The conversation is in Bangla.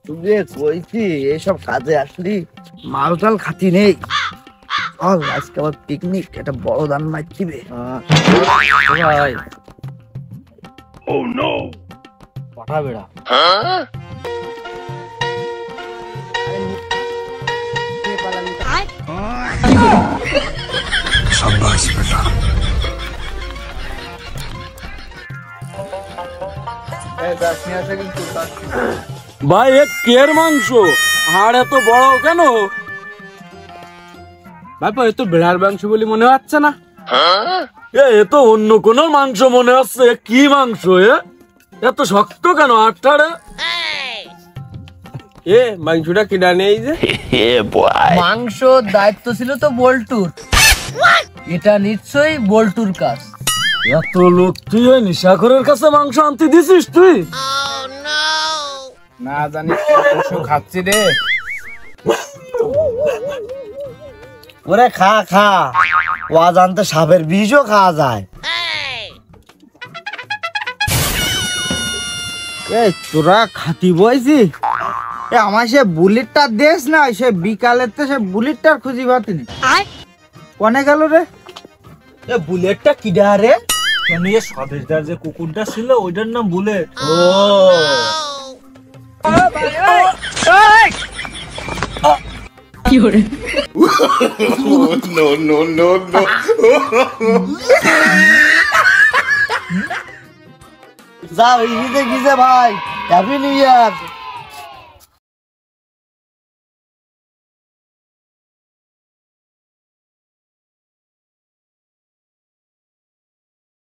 তুই কইছি এইসব কাজে আসলি মালটাল খাতি নেই। চল আজকে আবার পিকনিক, একটা বড় দান মারছিবে। ভাই ও নো পাঠা বেড়া शाबाश बेटा। ভাই এ কের মাংস, হাড় এত বড় কেন? বাবা এ তো বেড়ার মাংস বলে মনে হচ্ছে না। এ তো অন্য কোন মাংস মনে হচ্ছে। কি মাংস এত শক্ত কেন আটটারে? এ মাংসটা কিনা নেই যে মাংস দায়িত্ব ছিল তো বল্টুর, এটা নিশ্চয়ই বল্টুর কাজ। এত লোক তুই ওই নিশাখরের কাছে মাংস আনতে দিছিস তুই? না জানি খাচ্ছি রে। ওরে খা খা, ওয়া জানতে সাপের বিষও খাওয়া যায়। তোরা খাতি বইছি, আমার সে বুলেটটা দেশ না, সে বিকালের তো সে বুলেটটার খুঁজি পাতিনি। কনে গেল রে বুলেটটা? কিডা রে? স্বদেশদার যে কুকুরটা ছিল ওইটার নাম বুলেট। ও কি করে नो नो नो नो। যাও ইজিতে গিয়ে ভাই, হ্যাপি নিউ ইয়ার।